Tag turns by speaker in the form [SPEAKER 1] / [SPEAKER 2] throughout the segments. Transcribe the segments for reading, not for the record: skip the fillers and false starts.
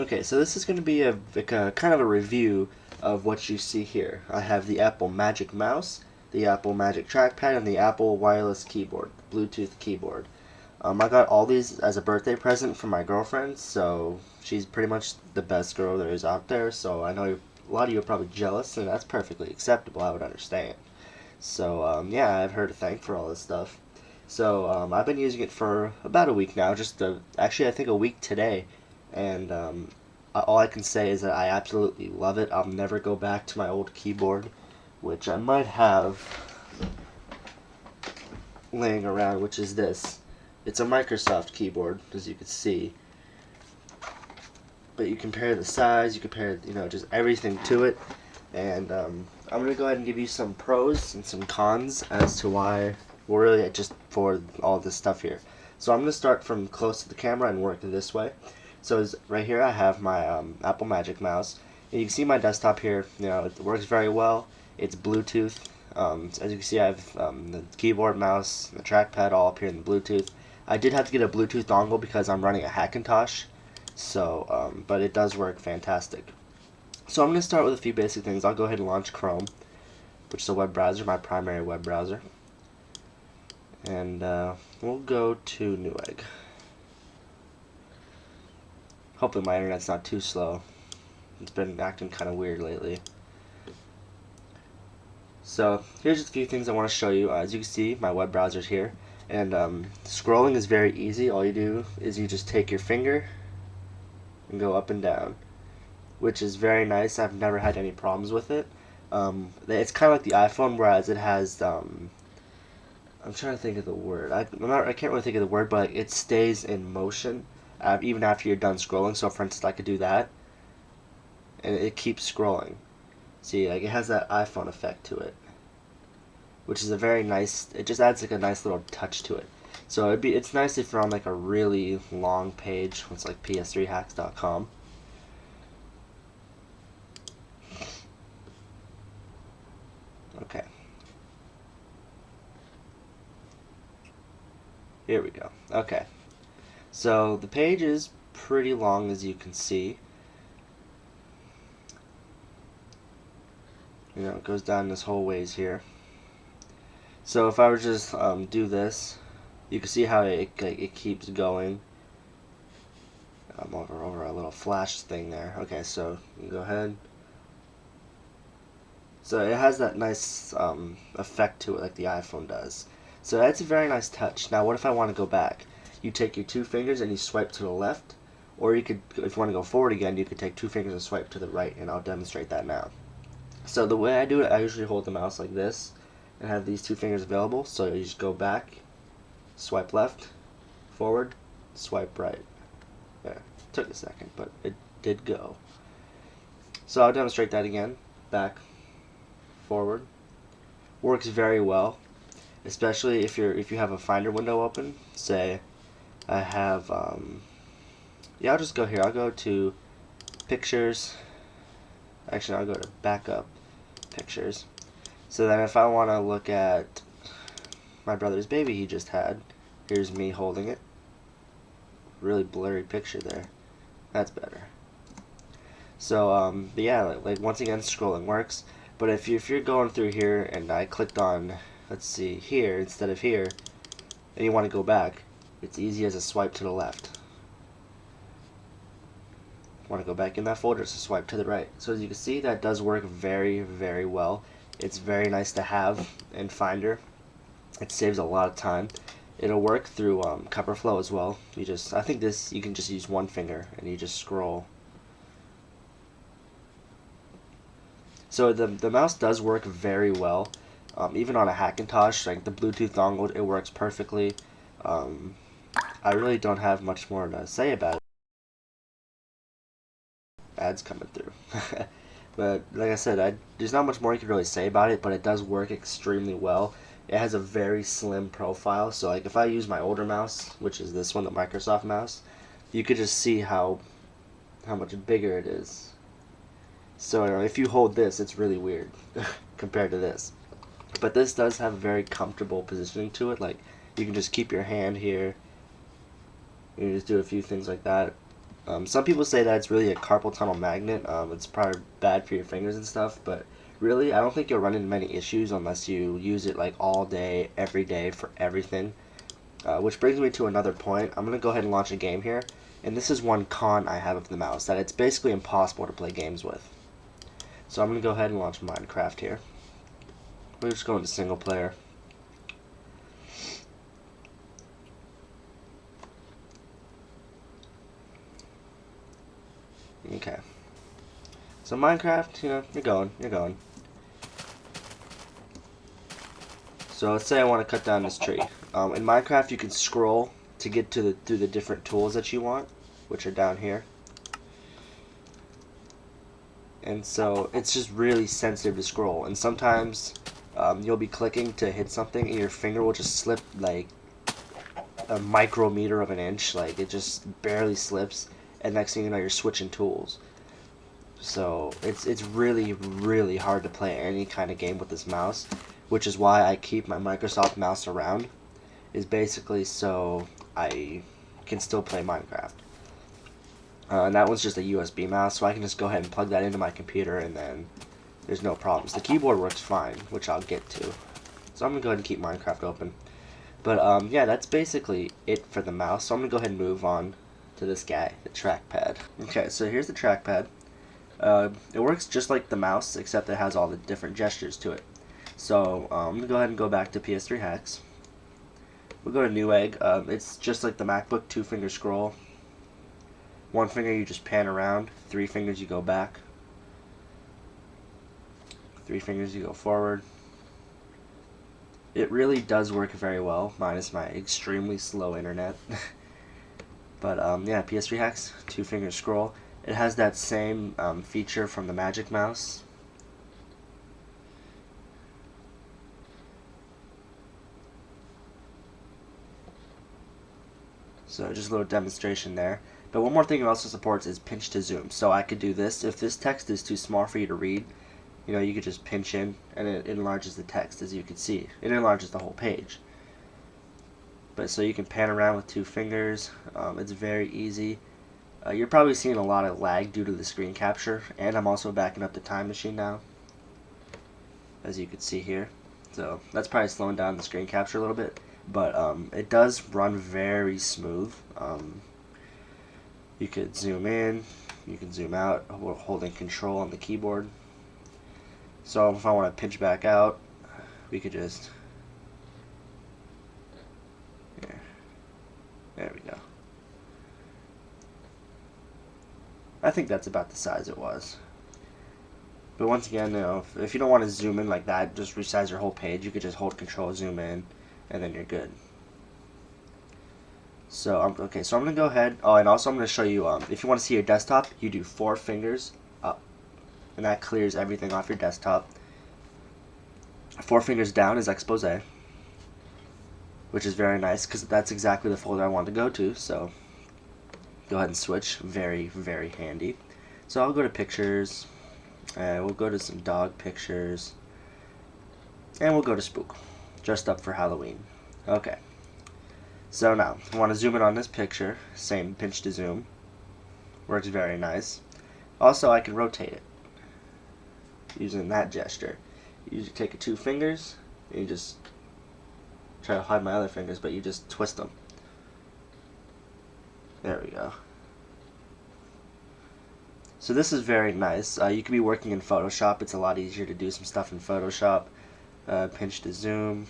[SPEAKER 1] Okay, so this is going to be a kind of a review of what you see here. I have the Apple Magic Mouse, the Apple Magic Trackpad, and the Apple Wireless Keyboard, Bluetooth keyboard. I got all these as a birthday present from my girlfriend, so she's pretty much the best girl there is out there, so I know a lot of you are probably jealous, and that's perfectly acceptable, I would understand. So, yeah, I have her to thank for all this stuff. So, I've been using it for about a week now, actually I think a week today, and all I can say is that I absolutely love it. I'll never go back to my old keyboard, which I might have laying around, which is this. It's a Microsoft keyboard, as you can see. But you compare the size, you compare, just everything to it, and I'm going to go ahead and give you some pros and some cons as to why we're really just for all this stuff here. So I'm going to start from close to the camera and work this way. So right here I have my Apple Magic Mouse, and you can see my desktop here. It works very well. It's Bluetooth. As you can see, I have the keyboard, mouse, the trackpad all up here in the Bluetooth. I did have to get a Bluetooth dongle because I'm running a Hackintosh, so but it does work fantastic. So I'm going to start with a few basic things. I'll go ahead and launch Chrome, which is a web browser, my primary web browser, and we'll go to Newegg. Hopefully my internet's not too slow. It's been acting kind of weird lately. So here's just a few things I want to show you. As you can see, my web browser's here, and scrolling is very easy. All you do is you just take your finger and go up and down, which is very nice. I've never had any problems with it. It's kind of like the iPhone, whereas it has I'm trying to think of the word. I can't really think of the word, but it stays in motion even after you're done scrolling. So for instance, I could do that, and it keeps scrolling. See, like, it has that iPhone effect to it, which is a very nice. It just adds like a nice little touch to it. So it's nice if you're on like a really long page. It's like ps3hacks.com. Okay. Here we go. Okay. So the page is pretty long, as you can see. It goes down this whole ways here. So if I were to just do this, you can see how it keeps going. I'm over a little flash thing there. Okay, so you go ahead. So it has that nice effect to it, like the iPhone does. So that's a very nice touch. Now, what if I want to go back? You take your two fingers and you swipe to the left, or you could, if you want to go forward again, you could take two fingers and swipe to the right, and I'll demonstrate that now. So the way I do it, I usually hold the mouse like this and have these two fingers available. So you just go back, swipe left, forward, swipe right. There. Took a second, but it did go. So I'll demonstrate that again. Back, forward. Works very well, especially if you have a Finder window open. Say I have yeah, I'll just go here. I'll go to Pictures. Actually, I'll go to Backup Pictures. So then if I want to look at my brother's baby he just had, here's me holding it. Really blurry picture there. That's better. So but yeah, like once again, scrolling works. But if you're going through here and I clicked on, let's see, here instead of here, and you want to go back, it's easy as a swipe to the left. Want to go back in that folder, so swipe to the right. So as you can see, that does work very, very well. It's very nice to have in Finder. It saves a lot of time. It'll work through CoverFlow as well. I think you can just use one finger and you just scroll. So the mouse does work very well, even on a Hackintosh, like the Bluetooth dongle, it works perfectly. I really don't have much more to say about it. Ads coming through. But like I said, there's not much more you can really say about it, but it does work extremely well. It has a very slim profile, so like if I use my older mouse, which is this one, the Microsoft mouse, you could just see how much bigger it is. So if you hold this, it's really weird compared to this. But this does have a very comfortable positioning to it. Like, you can just keep your hand here. You can just do a few things like that. Some people say that it's really a carpal tunnel magnet. It's probably bad for your fingers and stuff, but really, I don't think you'll run into many issues unless you use it like all day, every day for everything. Which brings me to another point. I'm going to go ahead and launch a game here, and this is one con I have of the mouse, that it's basically impossible to play games with. So I'm going to go ahead and launch Minecraft here. We're just going to single player. Okay. So Minecraft, you're going. So let's say I want to cut down this tree. In Minecraft, you can scroll to get to through the different tools that you want, which are down here. And so it's just really sensitive to scroll. And sometimes you'll be clicking to hit something, and your finger will just slip like a micrometer of an inch. Like it just barely slips, and next thing you know, you're switching tools. So it's really, really hard to play any kind of game with this mouse, which is why I keep my Microsoft mouse around, is basically so I can still play Minecraft. And that one's just a USB mouse, so I can just go ahead and plug that into my computer, and then there's no problems. The keyboard works fine, which I'll get to. So I'm going to go ahead and keep Minecraft open. But yeah, that's basically it for the mouse. So I'm going to go ahead and move on to this guy, the trackpad. Okay, so here's the trackpad. It works just like the mouse, except it has all the different gestures to it. So I'm going to go ahead and go back to PS3 Hacks. We'll go to Newegg. It's just like the MacBook, 2-finger scroll. 1 finger you just pan around, 3 fingers you go back. 3 fingers you go forward. It really does work very well, minus my extremely slow internet. But yeah, PS3 Hacks, 2-finger scroll. It has that same feature from the Magic Mouse. So just a little demonstration there. But one more thing it also supports is pinch to zoom. So I could do this. If this text is too small for you to read, you could just pinch in and it enlarges the text, as you can see. It enlarges the whole page. But so you can pan around with 2 fingers. It's very easy. You're probably seeing a lot of lag due to the screen capture, and I'm also backing up the time machine now, as you can see here. So that's probably slowing down the screen capture a little bit, but it does run very smooth. You could zoom in, you can zoom out, holding control on the keyboard. So if I want to pinch back out, we could just, there we go. I think that's about the size it was. But once again, if you don't want to zoom in like that, just resize your whole page, you could just hold control, zoom in, and then you're good. So, okay, so I'm going to go ahead, and also I'm going to show you, if you want to see your desktop, you do 4 fingers up, and that clears everything off your desktop. 4 fingers down is expose, which is very nice, because that's exactly the folder I want to go to, so go ahead and switch, very, very handy. So I'll go to pictures, and we'll go to some dog pictures, and we'll go to spook, dressed up for Halloween. Okay. So now, if I want to zoom in on this picture, same pinch to zoom. Works very nice. Also, I can rotate it using that gesture. You just take 2 fingers, and you just try to hide my other fingers, but you just twist them. There we go. So this is very nice. You could be working in Photoshop. It's a lot easier to do some stuff in Photoshop. Pinch to zoom.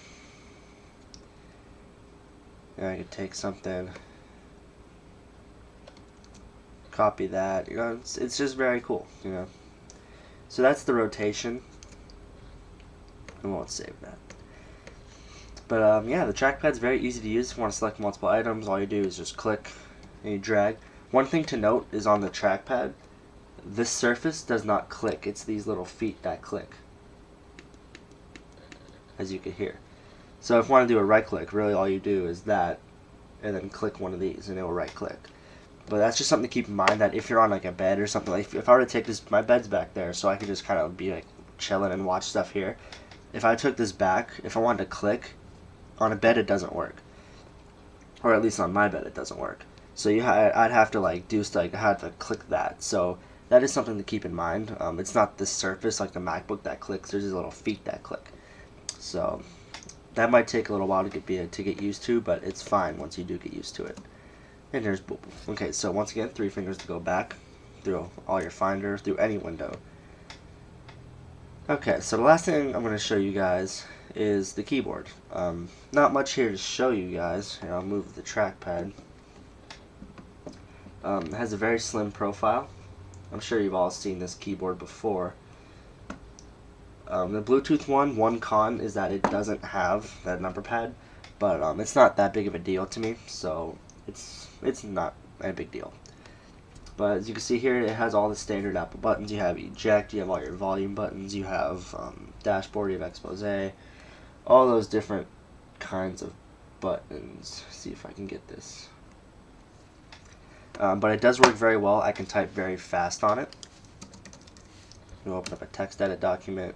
[SPEAKER 1] And I could take something, copy that. It's just very cool. So that's the rotation. I won't save that. But yeah, the trackpad's very easy to use. If you want to select multiple items, all you do is just click and you drag. One thing to note is on the trackpad, this surface does not click. It's these little feet that click, as you can hear. So if you want to do a right click, really all you do is that, and then click one of these, and it will right click. But that's just something to keep in mind, that if you're on like a bed or something, like if I were to take this, my bed's back there, so I could just kind of be like chilling and watch stuff here. If I took this back, if I wanted to click on a bed, it doesn't work, or at least on my bed it doesn't work. So I'd have to like do like I had to click that. So that is something to keep in mind. It's not the surface like the MacBook that clicks. There's these little feet that click. So that might take a little while to get used to, but it's fine once you do get used to it. And there's boop. Okay, so once again, 3 fingers to go back through all your Finder, through any window. Okay, so the last thing I'm going to show you guys is the keyboard. Not much here to show you guys. Here, I'll move the trackpad. It has a very slim profile. I'm sure you've all seen this keyboard before. The Bluetooth one con is that it doesn't have that number pad, but it's not that big of a deal to me, so it's not a big deal. But as you can see here, it has all the standard Apple buttons. You have eject, you have all your volume buttons, you have dashboard, you have expose, all those different kinds of buttons. Let's see if I can get this. But it does work very well. I can type very fast on it. We'll open up a text edit document.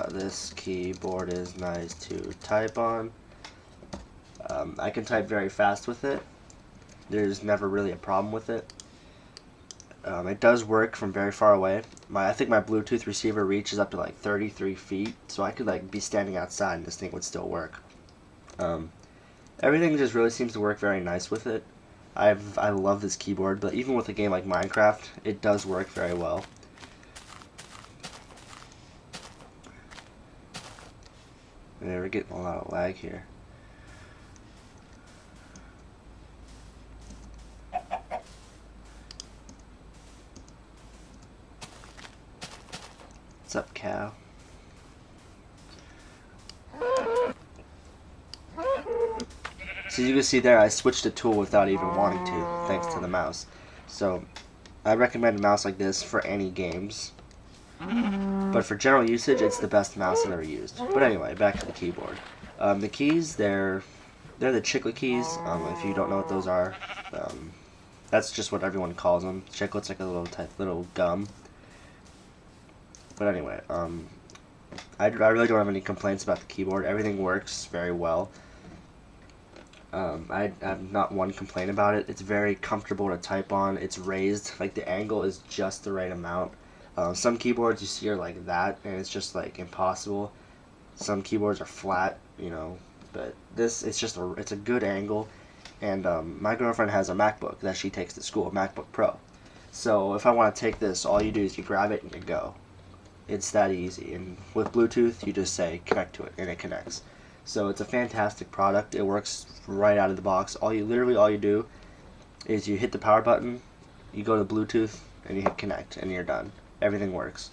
[SPEAKER 1] This keyboard is nice to type on. I can type very fast with it. There's never really a problem with it. It does work from very far away. I think my Bluetooth receiver reaches up to like 33 feet, so I could like be standing outside and this thing would still work. Everything just really seems to work very nice with it. I love this keyboard, but even with a game like Minecraft, it does work very well. And we're getting a lot of lag here. What's up, cow? So you can see there, I switched the tool without even wanting to, thanks to the mouse. So I recommend a mouse like this for any games. But for general usage, it's the best mouse I've ever used. But anyway, back to the keyboard. The keys, they're the chiclet keys. If you don't know what those are, that's just what everyone calls them. Chiclet's like a little gum. But anyway, I really don't have any complaints about the keyboard. Everything works very well. I have not one complaint about it. It's very comfortable to type on. It's raised, like the angle is just the right amount. Some keyboards you see are like that, and it's just like impossible. Some keyboards are flat, you know, but this it's a good angle. And my girlfriend has a MacBook that she takes to school, a MacBook Pro. So if I want to take this, all you do is you grab it and you go. It's that easy. And with Bluetooth, you just say connect to it, and it connects. So it's a fantastic product. It works right out of the box. Literally all you do is you hit the power button, you go to Bluetooth, and you hit connect, and you're done. Everything works.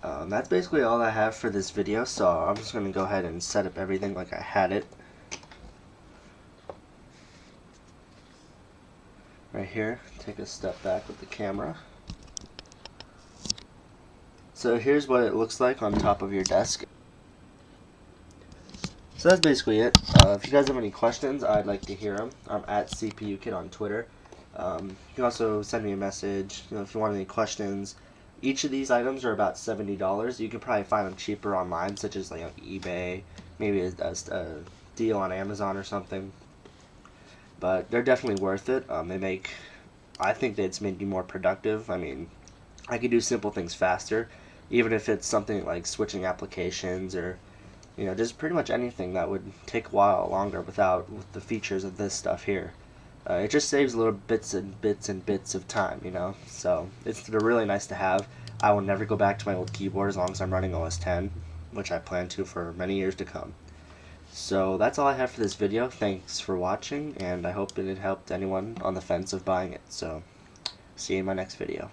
[SPEAKER 1] That's basically all I have for this video, so I'm just going to go ahead and set up everything like I had it. Right here, take a step back with the camera. So here's what it looks like on top of your desk. So that's basically it. If you guys have any questions, I'd like to hear them. I'm at CPUKid on Twitter. You can also send me a message, if you want any questions. Each of these items are about $70. You can probably find them cheaper online, such as like eBay, maybe a deal on Amazon or something. But they're definitely worth it. I think that it's made me more productive. I mean, I could do simple things faster, even if it's something like switching applications or just pretty much anything that would take a while longer with the features of this stuff here. It just saves little bits and bits of time, so it's really nice to have. I will never go back to my old keyboard as long as I'm running OS X, which I plan to for many years to come. So that's all I have for this video. Thanks for watching, and I hope it helped anyone on the fence of buying it. So see you in my next video.